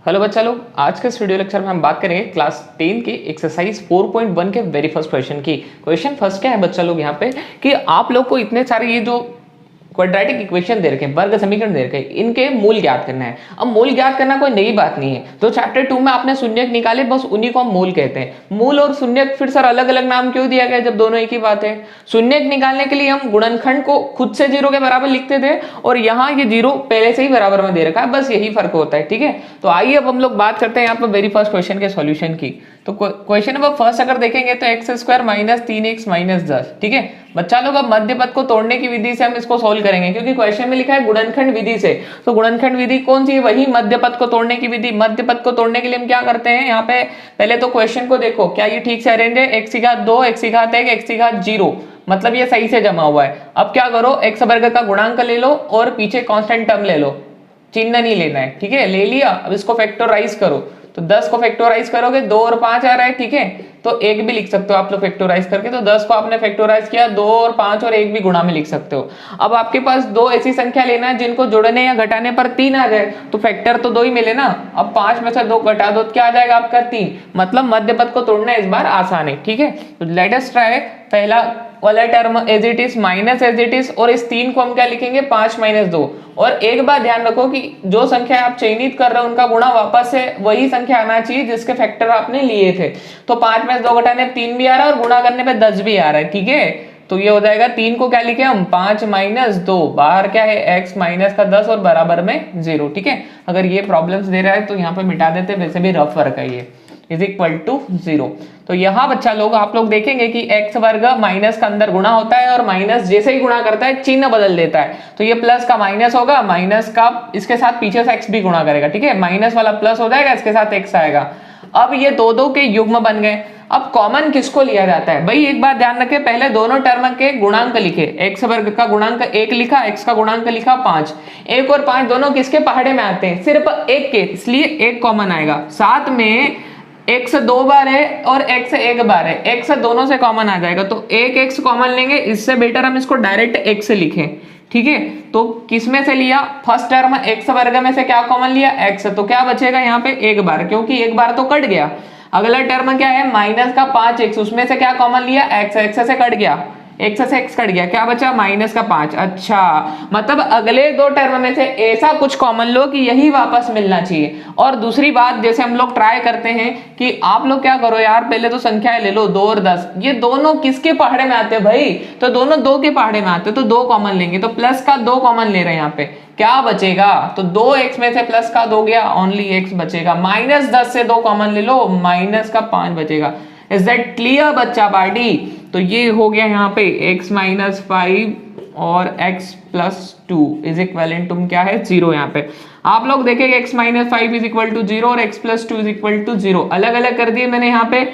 Hello बच्चा लोग, आज के इस वीडियो लेक्चर में हम बात करेंगे क्लास 10 के एक्सरसाइज 4.1 के वेरी फर्स्ट क्वेश्चन की। क्वेश्चन फर्स्ट क्या है बच्चा लोग यहाँ पे कि आप लोग को इतने सारे ये जो क्वाड्रेटिक इक्वेशन दे रखे हैं, वर्ग समीकरण दे रखे हैं, इनके मूल ज्ञात करना है। अब मूल ज्ञात करना कोई नई बात नहीं है, तो चैप्टर 2 में आपने शून्यक निकाले, बस उन्हीं को हम मूल कहते हैं। मूल और शून्यक फिर सर अलग अलग नाम क्यों दिया गया जब दोनों एक ही बात है। शून्यक निकालने के लिए हम गुणनखंड को खुद से 0 के बराबर लिखते थे और यहाँ ये 0 पहले से ही बराबर में दे रखा है, बस यही फर्क होता है। ठीक है, तो आइए अब हम लोग बात करते हैं यहाँ पर वेरी फर्स्ट क्वेश्चन के सॉल्यूशन की। तो क्वेश्चन नंबर फर्स्ट अगर देखेंगे तो x square minus 3x minus 10। ठीक है बच्चा लोग, अब मध्य पद को तोड़ने की विधि से हम इसको सोल्व करेंगे, क्योंकि क्वेश्चन में लिखा है गुणनखंड विधि से। तो गुणनखंड विधि कौन सी है? वही मध्य पद को तोड़ने की विधि। मध्य पद को तोड़ने के लिए हम क्या करते हैं, यहाँ पे पहले तो क्वेश्चन को देखो, क्या ये ठीक से अरेंज है? x की घात 2, x की घात 1, x की घात 0, मतलब ये सही से जमा हुआ है। अब क्या करो, x वर्ग का गुणांक ले लो और पीछे कांस्टेंट टर्म ले लो, चिन्ह नहीं लेना है। ठीक है, ले लिया। अब इसको फैक्टराइज करो, तो 10 को फैक्टराइज करोगे 2 और 5 आ रहा है। ठीक है, तो 1 भी लिख सकते हो आप लोग फैक्टराइज करके। तो 10 को आपने फैक्टराइज किया, 2 और 5 और 1 भी गुणा में लिख सकते हो। अब आपके पास दो ऐसी संख्या लेना है जिनको जोड़ने या घटाने पर 3 आ जाए, तो फैक्टर तो 2 ही मिले ना। अब 5 में से 2 घटा दो, क्या आ जाएगा आपका 3, मतलब मध्य पद को तोड़ना इस बार आसान है। ठीक है, तो लेट अस ट्राई। पहला वाला term as it is minus as it is, और इस 3 को हम क्या लिखेंगे, 5 माइनस 2। और एक बात ध्यान रखो कि जो संख्या आप चयनित कर रहे हो उनका गुणा वापस से वही संख्या आना चाहिए जिसके फैक्टर आपने लिए थे। तो 5 में से 2 घटाने पे 3 भी आ रहा है और गुणा करने पे 10 भी आ रहा है। ठीक है, तो ये हो जाएगा 3 को क्या लिखे हम, 5 माइनस 2, बाहर क्या है x माइनस का 10 और बराबर में 0। ठीक है, अगर ये प्रॉब्लम्स दे रहा है तो यहाँ पे मिटा देते, वैसे भी रफ वर्क है ये, इज इक्वल टू 0। तो यहाँ बच्चा लोग आप लोग देखेंगे कि x वर्ग माइनस का अंदर गुणा होता है और माइनस जैसे ही गुणा करता है चिन्ह बदल देता है। तो ये प्लस का माइनस होगा, माइनस का इसके साथ पीछे से x भी गुणा करेगा। ठीक है, माइनस वाला प्लस हो जाएगा, इसके साथ x आएगा। अब ये दो के युग्म बन गए। अब कॉमन किसको लिया जाता है भाई, एक बात ध्यान रखें, पहले दोनों टर्म के गुणांक लिखे। x वर्ग का गुणांक 1 लिखा, x का गुणांक लिखा 5। 1 और 5 दोनों किसके पहाड़े में आते हैं, सिर्फ 1 के, इसलिए 1 कॉमन आएगा। साथ में x 2 बार है और x 1 बार है, x दोनों से कॉमन आ जाएगा, तो एक x कॉमन लेंगे। इससे बेटर हम इसको डायरेक्ट x से लिखें। ठीक है, तो किस में से लिया, फर्स्ट टर्म x वर्ग में से क्या कॉमन लिया, x, तो क्या बचेगा यहाँ पे 1 बार, क्योंकि 1 बार तो कट गया। अगला टर्म क्या है, माइनस का 5x, उसमें से क्या कॉमन लिया, x से कट गया, x से x कट गया, क्या बचा, माइनस का 5। अच्छा, मतलब अगले दो टर्म में से ऐसा कुछ कॉमन लो कि यही वापस मिलना चाहिए। और दूसरी बात, जैसे हम लोग ट्राई करते हैं कि आप लोग क्या करो यार, पहले तो संख्याएं ले लो 2 और 10, ये दोनों किसके पहाड़े में आते हैं भाई, तो दोनों 2 के पहाड़े में आते हैं, तो 2 कॉमन लेंगे। तो प्लस का 2 कॉमन ले रहे हैं यहाँ पे, क्या बचेगा, तो 2x में से प्लस का 2 गया, ओनली x बचेगा। माइनस 10 से 2 कॉमन ले लो, माइनस का 5 बचेगा। इज दैट क्लियर बच्चा पार्टी? तो ये हो गया यहाँ पे x माइनस 5 और x plus 2 is equal to क्या है, 0। यहाँ पे आप लोग देखेंगे x minus 5 is equal to 0 और x plus 2 is equal to 0। अलग अलग कर दिए मैंने। यहाँ पे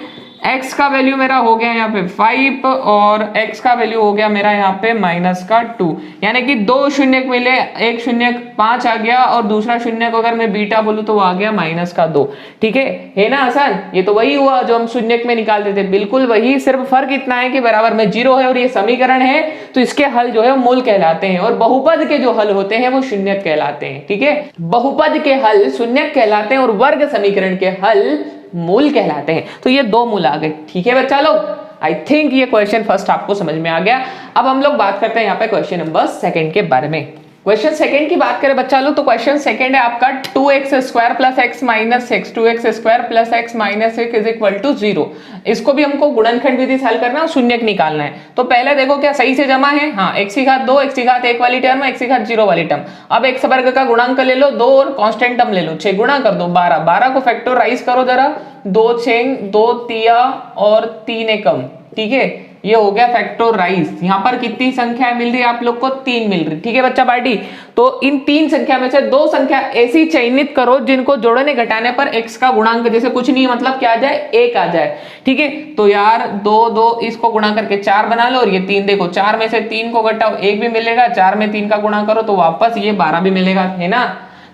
x का वैल्यू मेरा हो गया यहाँ पे 5 और x का वैल्यू हो गया मेरा यहाँ पे माइनस का 2, यानी कि 2 शून्य मिले, एक शून्य 5 आ गया और दूसरा शून्य को अगर मैं बीटा बोलूं तो वो आ गया माइनस का 2। ठीक है ना आसान? ये तो वही हुआ जो हम शून्य में निकालते थे, बिल्कुल वही, सिर्फ फर्क इतना है कि बराबर में 0 है और ये समीकरण है, तो इसके हल जो है मूल कहलाते हैं और बहुपद के जो हल होते हैं वो शून्यक कहलाते हैं। ठीक है, बहुपद के हल शून्यक कहलाते हैं और वर्ग समीकरण के हल मूल कहलाते हैं। तो ये 2 मूल आ गए। ठीक है बच्चा लोग, आई थिंक ये क्वेश्चन फर्स्ट आपको समझ में आ गया। अब हम लोग बात करते हैं यहाँ पे क्वेश्चन नंबर 2 के बारे में। क्वेश्चन 2 की बात करें बच्चा लोग, तो क्वेश्चन 2 है आपका 2x square plus x minus 6, 2x square plus x minus 1 is equal to 0। इसको भी हमको गुणनखंड विधि से हल करना है, शून्यक निकालना है। तो पहले देखो क्या सही से जमा है, हाँ, x की घात 2, x की घात 1 वाली टर्म, x की घात 0 वाली टर्म। अब x वर्ग का गुणांक ले लो 2 और कांस्टेंट टर्म ले लो, 6 गुणा कर दो 12, 12 को फैक्टराइज करो जरा, 2 6 2 तिया और 3 एकम। ठीक है, ये हो गया फैक्टराइज। यहाँ पर कितनी संख्या मिल रही है आप लोग को, 3 मिल रही। ठीक है बच्चा पार्टी, तो इन 3 संख्या में से 2 संख्या ऐसी चयनित करो जिनको जोड़ने घटाने पर x का गुणांक जैसे कुछ नहीं, मतलब क्या आ जाए, 1 आ जाए। ठीक है, तो यार 2 2 इसको गुणा करके 4 बना लो और ये 3 देखो, 4 में से 3 को घटाओ 1 भी मिलेगा, 4 में 3 का गुणा करो तो वापस ये 12 भी मिलेगा, है ना।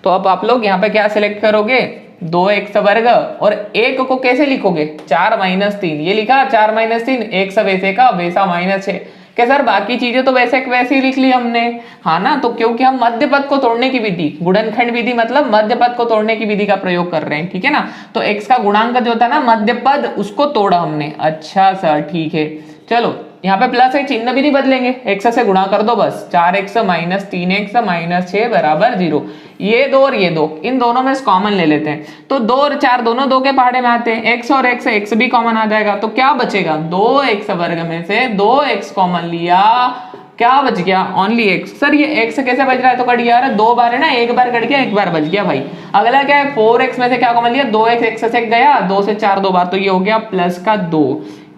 तो अब आप लोग यहाँ पे क्या सिलेक्ट करोगे, 2x वर्ग, और 1 को कैसे लिखोगे, 4 माइनस 3, ये लिखा 4 माइनस 3, 1 वैसे का वैसा माइनस है। कि सर बाकी चीजें तो वैसे वैसे ही लिख ली हमने, हाँ ना, तो क्योंकि हम मध्य पद को तोड़ने की विधि, गुणनखंड विधि मतलब मध्य पद को तोड़ने की विधि का प्रयोग कर रहे हैं, ठीक है ना। तो x का गुणांक जो था ना मध्य पद, उसको तोड़ा हमने। अच्छा सर ठीक है, चलो यहाँ पे प्लस है, चिन्ह भी नहीं बदलेंगे, x से गुणा कर दो बस, 4x माइनस 3x माइनस 6 बराबर 0। ये दो और ये दो, इन दोनों में कॉमन ले लेते हैं, तो 2 और 4 दोनों 2 के पहाड़े में आते हैं, x और x भी कॉमन आ जाएगा, तो क्या बचेगा, 2x वर्ग में से 2x कॉमन लिया, क्या बच गया, ओनली x। सर ये x कैसे बच रहा है, तो कट गया, अरे 2 बार है ना, एक बार कट गया, एक बार बच गया भाई। अगला क्या है, 4x में से क्या कॉमन लिया, 2x, x से गया, 2 से 4 2 बार, तो ये हो गया प्लस का 2।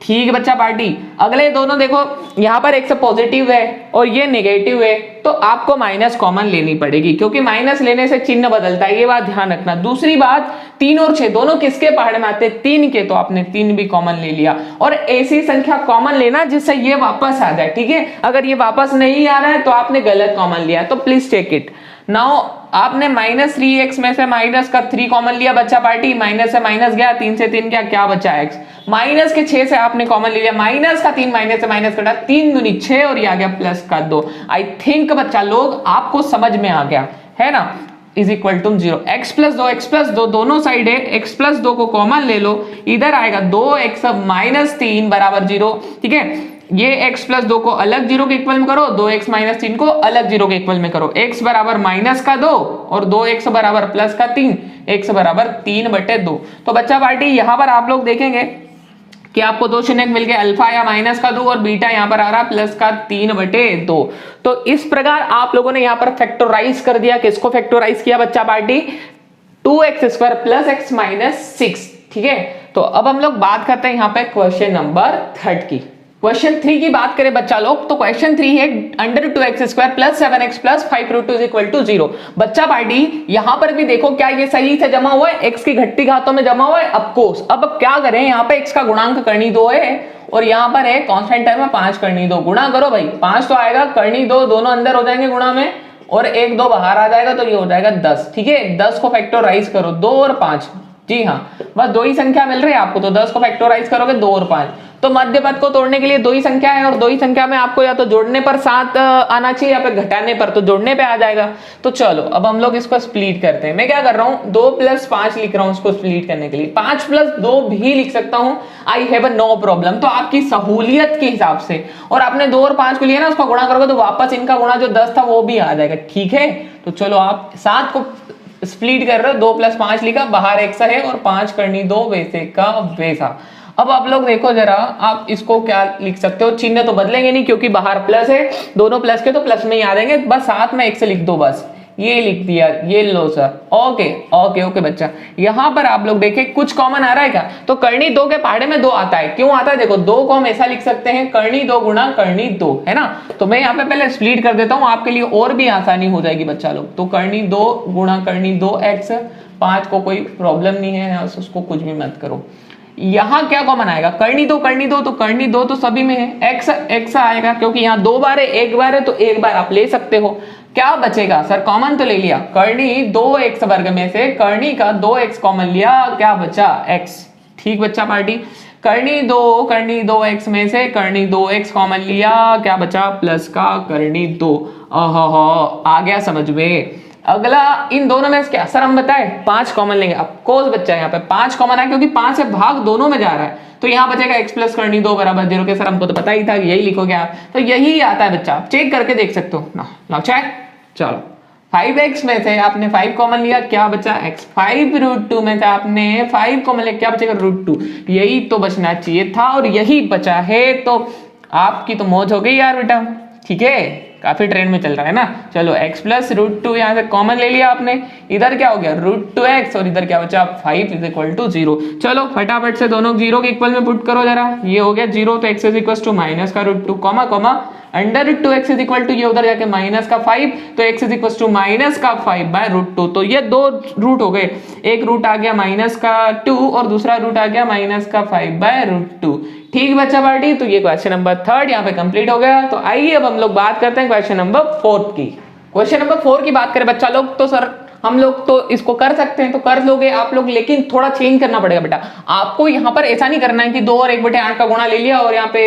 ठीक है बच्चा पार्टी। अगले दोनों देखो, यहाँ पर x पॉजिटिव है और ये नेगेटिव है, तो आपको माइनस कॉमन लेनी पड़ेगी, क्योंकि माइनस लेने से चिन्ह बदलता है, ये बात ध्यान रखना। दूसरी बात, 3 और 6 दोनों किसके पहाड़े में आते हैं, 3 के, तो आपने 3 भी कॉमन ले लिया। और ऐसी संख्या कॉमन लेना जिससे ये वापस आ जाए, ठीक है। अगर ये वापस नहीं आ रहा है तो आपने गलत कॉमन लिया, तो प्लीज चेक इट नाउ। आपने -3x में से माइनस का 3 कॉमन लिया बच्चा पार्टी, माइनस से माइनस गया, 3 से 3 गया, क्या बचा x। माइनस के 6 से आपने कॉमन ले लिया, माइनस का 3 माइनस से माइनस कटा, 3 दूनी 6 और ये आ गया प्लस का 2। आई थिंक बच्चा लोग आपको समझ में आ गया है ना, is equal to 0। x plus 2 दोनों साइड है, x प्लस 2 को कॉमन ले लो, इधर आएगा 2x माइनस 3 बराबर 0, ठीक है। ये x प्लस 2 को अलग 0 के इक्वल में करो, 2x माइनस 3 को अलग 0 के इक्वल में करो, x बराबर माइनस का 2 और 2x बराबर प्लस का 3, x बराबर 3/2। तो बच्चा पार्टी यहाँ पर आप लोग देखेंगे कि आपको 2 शून्य मिल गए, अल्फा या माइनस का 2 और बीटा यहाँ पर आ रहा प्लस का 3/2। तो इस प्रकार आप लोगों ने यहाँ पर फैक्टराइज कर दिया। किसको फैक्टराइज किया बच्चा party, 2x² plus x minus 6, ठीक है। तो अब हम लोग बात करते हैं यहाँ पे क्वेश्चन नंबर 3 की। क्वेश्चन 3 की बात करें बच्चा लोग, तो क्वेश्चन 3 है √2x² plus 7x plus 5√2 is equal to 0। बच्चा पार्टी यहां पर भी देखो, क्या ये सही से जमा हुआ है, x की घटती घातों में जमा हुआ है, ऑफकोर्स। अब क्या करें, यहाँ पे x का गुणांक करनी 2 है और यहाँ पर है कांस्टेंट टर्म में 5 करनी 2, गुणा करो भाई, 5 तो आएगा, करनी 2, दोनों अंदर हो जाएंगे गुणा में, और 1 2 बाहर आ जाएगा, तो ये हो जाएगा 10, ठीक है। 10 को फैक्टराइज करो, 2 और 5, जी हाँ, बस 2 ही संख्या मिल रही है आपको, तो 10 को फैक्टराइज करोगे 2 और 5, तो मध्य पद को तोड़ने के लिए 2 ही संख्या है, और 2 ही संख्या में आपको या तो जोड़ने पर 7 आना चाहिए या फिर घटाने पर, तो जोड़ने पे आ जाएगा। तो चलो अब हम लोग इसको स्प्लिट करते हैं। मैं क्या कर रहा हूँ, 2 + 5 लिख रहा हूँ इसको स्प्लिट करने के लिए, 5 + 2 भी लिख सकता हूँ, आई हैव नो प्रॉब्लम। तो आपकी सहूलियत के हिसाब से, और आपने 2 और 5 को लिया ना, उसका गुणा करोगे तो वापस इनका गुणा जो 10 था वो भी आ जाएगा, ठीक है। तो चलो आप 7 को स्प्लिट कर रहे हो, 2 + 5 लिखा, बाहर x है और 5 करनी 2, वैसे का वैसा। अब आप लोग देखो जरा, आप इसको क्या लिख सकते हो, चिन्ह तो बदलेंगे नहीं क्योंकि बाहर प्लस है, दोनों प्लस के तो प्लस में ही आ जाएंगे, बस साथ में x लिख दो, बस ये लिख दिया, ये लो सर, ओके ओके ओके बच्चा। यहाँ पर आप लोग देखें कुछ कॉमन आ रहा है क्या, तो करनी 2 के पहाड़े में 2 आता है, क्यों आता है, देखो 2 को हम ऐसा लिख सकते हैं, करनी 2 गुणा करनी 2, है ना। तो मैं यहाँ पे पहले स्प्लिट कर देता हूँ आपके लिए, और भी आसानी हो जाएगी बच्चा लोग। तो करनी 2 गुणा करनी 2x, 5 को कोई प्रॉब्लम नहीं है, उसको कुछ भी मत करो। यहाँ क्या कॉमन आएगा, करनी 2 तो करनी 2 तो सभी में है, x आएगा क्योंकि यहाँ 2 बार है, 1 बार है, तो 1 बार आप ले सकते हो। क्या बचेगा सर, कॉमन तो ले लिया, करनी 2x वर्ग में से करनी का 2x कॉमन लिया, क्या बचा x, ठीक बच्चा पार्टी। करनी 2x में से करनी 2x कॉमन लिया, क्या बचा प्लस का करनी 2। आ गया समझ में। अगला इन दोनों में क्या सर हम बताए, 5 कॉमन लेंगे, ऑफकोर्स बच्चा यहाँ पे 5 कॉमन है क्योंकि 5 से भाग दोनों में जा रहा है, तो यहाँ बचेगा x प्लस करनी 2 बराबर 0 के। सर हमको तो पता ही था, यही लिखोगे आप, तो यही आता है बच्चा, आप चेक करके देख सकते हो ना, चेक। चलो 5x में से आपने 5 कॉमन लिया, क्या बचा x, 5√2 में से आपने 5 कॉमन लिया, क्या बचेगा √2, यही तो बचना चाहिए था और यही बचा है, तो आपकी तो मौज हो गई यार बेटा, ठीक है, काफी ट्रेंड में चल रहा है ना। चलो x प्लस √2 यहाँ से कॉमन ले लिया आपने, इधर क्या हो गया √2x और इधर क्या बचा 5 इज इक्वल टू 0। चलो फटाफट से दोनों 0 के इक्वल में पुट करो जरा, ये हो गया 0, तो x is equal to minus का √2 comma √2x is equal to ये उधर जाके माइनस का 5, तो x is equal to minus का 5/√2। तो ये 2 रूट हो गए, एक रूट आ गया माइनस का 2 और दूसरा रूट आ गया माइनस का 5/√2। ठीक बच्चा पार्टी, तो ये क्वेश्चन नंबर 3 यहाँ पे कंप्लीट हो गया। तो आइए अब हम लोग बात करते हैं क्वेश्चन नंबर 4 की। क्वेश्चन नंबर 4 की बात करें बच्चा लोग, तो सर हम लोग तो इसको कर सकते हैं तो कर लोगे आप लोग, लेकिन थोड़ा चेंज करना पड़ेगा बेटा आपको। यहाँ पर ऐसा नहीं करना है कि 2 और 1/8 का गुणा ले लिया और यहाँ पे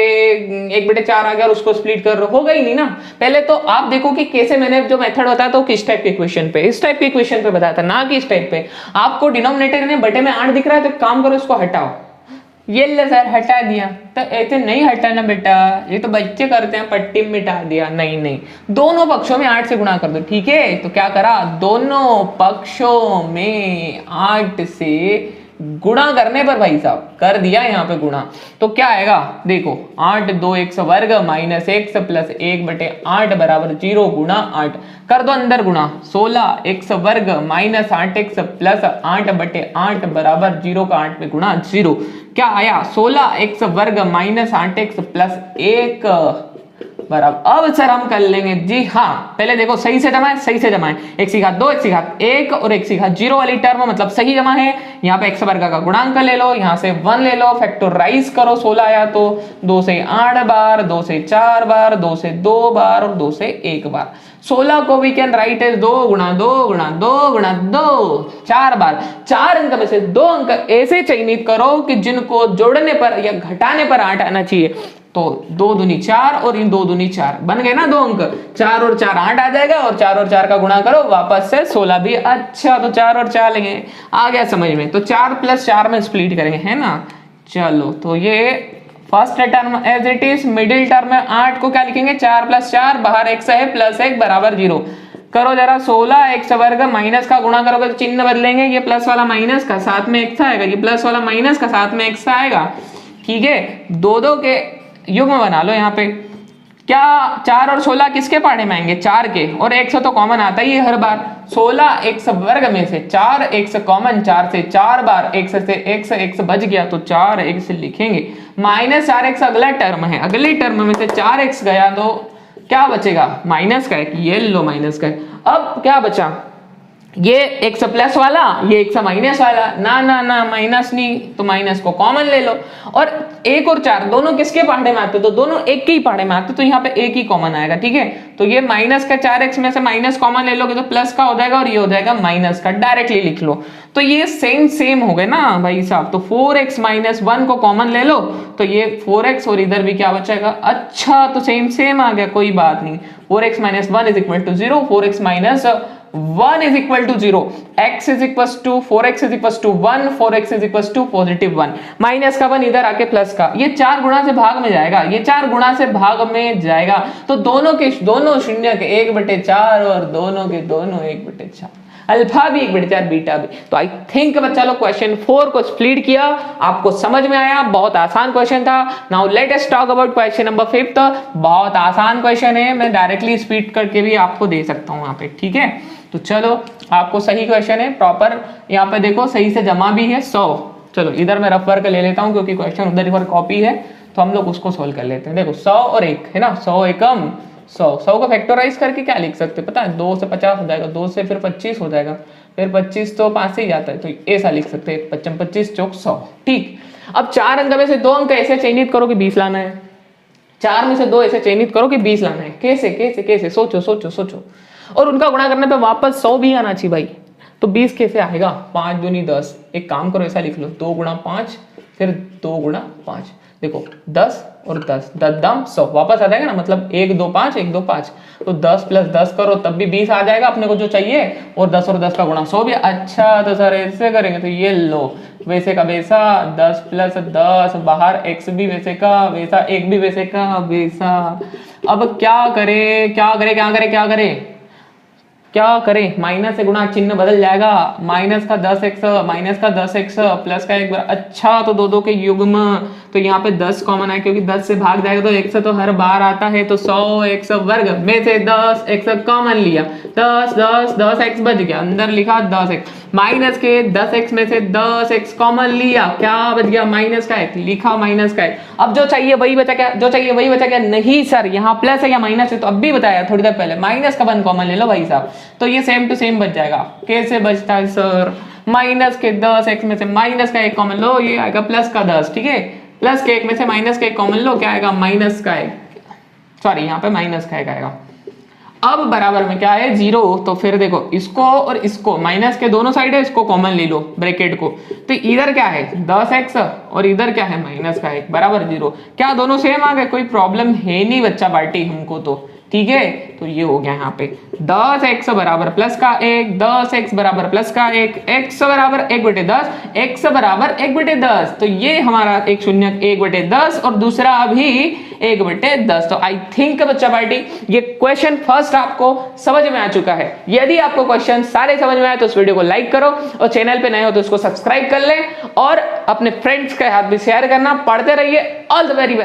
1/4 आ गया और उसको स्प्लिट कर रहे हो, होगा ही नहीं ना। पहले तो आप देखो कि कैसे मैंने जो मेथड बताया तो किस टाइप के इक्वेशन पे, इस टाइप के इक्वेशन पे बताया था, ना कि इस टाइप पे। आपको डिनोमिनेटर में बटे में 8 दिख रहा है तो काम करो इसको हटाओ, ये ले सर हटा दिया, तो ऐसे नहीं हटाना बेटा, ये तो बच्चे करते हैं, पट्टी मिटा दिया, नहीं नहीं, दोनों पक्षों में 8 से गुणा कर दो, ठीक है। तो क्या करा, दोनों पक्षों में 8 से गुणा करने पर भाई साहब कर दिया यहाँ पे गुणा, तो क्या आएगा देखो 8 2 x वर्ग माइनस x प्लस 1/8 बराबर 0 गुणा 8, कर दो अंदर गुणा, 16 x वर्ग माइनस 8x प्लस 8/8 बराबर 0 का 8 में गुणा 0, क्या आया 16 x वर्ग माइनस 8x प्लस 1 बराबर। अब सर हम कर लेंगे जी हाँ, पहले देखो सही से जमाएं, सही से जमाएं, x की घात 2 x की घात 1 और x की घात 0 वाली टर्म मतलब सही जमा है। यहाँ पे x वर्ग का गुणांक ले लो, यहाँ से 1 ले लो, फैक्टराइज करो, 16 आया तो 2 से 8 बार, 2 से 4 बार, 2 से 2 बार और 2 से 1 बार। 16 को वी कैन राइट एज 2 गुणा 2 गुणा 2 गुणा 2 4 बार। 4 अंक में से 2 अंक ऐसे चयनित करो कि जिनको जोड़ने पर या घटाने पर 8 आना चाहिए, तो 2 दूनी 4 और इन 2 दूनी 4 बन गए ना 2 अंक, 4 और 4 8 आ जाएगा और 4 और 4 का गुणा करो वापस से 16 भी। अच्छा तो 4 और 4 लेंगे, आ गया समझ में, तो 4 + 4 में स्प्लिट करेंगे है ना। चलो तो ये first term as it is, middle term में 8 को क्या लिखेंगे 4 + 4, बाहर x है प्लस 1 बराबर 0, करो जरा 16 x वर्ग माइनस का गुणा करोगे तो चिन्ह बदलेंगे, ये प्लस वाला माइनस का साथ में x आएगा, ये प्लस वाला माइनस का साथ में x आएगा, ठीक है। 2 के युग्म बना लो यहाँ पे, क्या 4 और 16 किसके पहाड़े में आएंगे 4 के, और x तो कॉमन आता ही है हर बार, 16 x वर्ग में से 4 x कॉमन, 4 से 4 बार x से x बच गया तो 4 x लिखेंगे, माइनस 4x अगला टर्म है, अगले टर्म में से 4x गया तो क्या बचेगा माइनस का 1, ये लो माइनस का। अब क्या बचा, ये x प्लस वाला, ये x माइनस वाला, ना ना ना माइनस नहीं, तो माइनस को कॉमन ले लो, और 1 और 4 दोनों किसके पहाड़े में आते, तो दोनों एक के ही पहाड़े में आते, तो यहाँ पे एक ही कॉमन आएगा, ठीक है। तो ये माइनस का 4x में से माइनस कॉमन ले लोगे तो प्लस का हो जाएगा और ये हो जाएगा माइनस का, डायरेक्टली लिख लो, तो ये सेम हो गए ना भाई साहब। तो 4x - 1 को कॉमन ले लो तो ये 4x और इधर भी क्या बचेगा, अच्छा तो सेम आ गया, कोई बात नहीं, 4x - 1 = 0, 4x - 1 is equal to 0, x is equals to 4x is equals to 1, 4x is equals to +1, minus का 1 इधर आके प्लस का, ये 4 गुणा से भाग में जाएगा, ये 4 गुणा से भाग में जाएगा, तो दोनों शून्य के 1/4 और दोनों के दोनों 1/4, अल्फा भी 1/4 बीटा भी। तो आई थिंक बच्चा लोग क्वेश्चन 4 को स्प्लिट किया, आपको समझ में आया, बहुत आसान क्वेश्चन था। Now let us talk about question number 5, बहुत आसान क्वेश्चन है, मैं डायरेक्टली स्प्लिट करके भी आपको दे सकता हूँ यहाँ पे, ठीक है। तो चलो आपको सही क्वेश्चन है, प्रॉपर यहाँ पे देखो सही से जमा भी है 100। चलो इधर मैं रफ वर्क ले लेता हूँ क्योंकि क्वेश्चन उधर पर कॉपी है, तो हम लोग उसको सोल्व कर लेते हैं। देखो 100 और 1 है ना, 100 एकम 100 को फैक्टराइज करके क्या लिख सकते हैं पता है, 2 से 50 हो जाएगा, 2 से फिर 25 हो जाएगा, फिर 25 तो 5 से ही जाता है, तो ऐसा लिख सकते हैं 25 चौक 100, ठीक। अब 4 अंक में से 2 अंक ऐसे चयनित करो कि 20 लाना है, 4 में से 2 ऐसे चयनित करो कि 20 लाना है, कैसे कैसे कैसे सोचो, और उनका गुणा करने पे वापस 100 भी आना चाहिए भाई, तो 20 कैसे आएगा, 5 दूनी 10, एक काम करो ऐसा लिख लो 2 × 5 फिर 2 × 5, देखो 10 और 10 10 100 वापस आ जाएगा ना, मतलब 1 2 5 1 2 5, तो 10 + 10 करो तब भी 20 आ जाएगा अपने को जो चाहिए, और 10 और 10 का गुणा 100 भी। अच्छा तो सर ऐसे करेंगे तो ये लो वैसे का वैसा, 10 + 10 बाहर x भी वैसे का वैसा, 1 भी वैसे का वैसा। अब क्या करें, माइनस से गुणा चिन्ह बदल जाएगा, माइनस का 10x प्लस का 1 अच्छा तो 2 के युग्म, तो यहाँ पे 10 कॉमन है क्योंकि 10 से भाग जाएगा तो x तो हर बार आता है, तो 100x वर्ग में से 10x कॉमन लिया, 10x बच गया, अंदर लिखा 10x, माइनस के 10x में से 10x कॉमन लिया, क्या बच गया माइनस का 1, लिखा माइनस का 1। अब जो चाहिए वही बचा क्या, नहीं सर यहाँ प्लस है या माइनस है, तो अब भी बताया थोड़ी देर पहले, माइनस का 1 कॉमन ले लो भाई साहब, तो ये सेम टू सेम बच जाएगा। कैसे बचता है सर, माइनस के 10x में से माइनस का 1 कॉमन लो, ये आएगा प्लस का 10, ठीक है, प्लस के 1 में से माइनस का 1 कॉमन लो, क्या आएगा माइनस का 1, सॉरी यहाँ पे माइनस का 1 आएगा। अब बराबर में क्या है 0, तो फिर देखो इसको और इसको माइनस के दोनों साइड है, इसको कॉमन ले लो ब्रैकेट को, तो इधर क्या है 10x और इधर क्या है माइनस का 1 बराबर 0। क्या दोनों सेम आ गए, कोई प्रॉब्लम है नहीं बच्चा पार्टी हमको तो, ठीक है। तो ये हो गया यहाँ पे 10x बराबर प्लस का 1, 10x बराबर प्लस का 1, x बराबर 1/10, x बराबर 1/10, तो ये हमारा एक शून्य 1/10 और दूसरा अभी 1/10। तो आई थिंक बच्चा पार्टी ये क्वेश्चन फर्स्ट आपको समझ में आ चुका है। यदि आपको क्वेश्चन सारे समझ में आए तो इस वीडियो को लाइक करो और चैनल पे नए हो तो इसको सब्सक्राइब कर लें और अपने फ्रेंड्स के हाथ भी शेयर करना। पढ़ते रहिए। All the very best.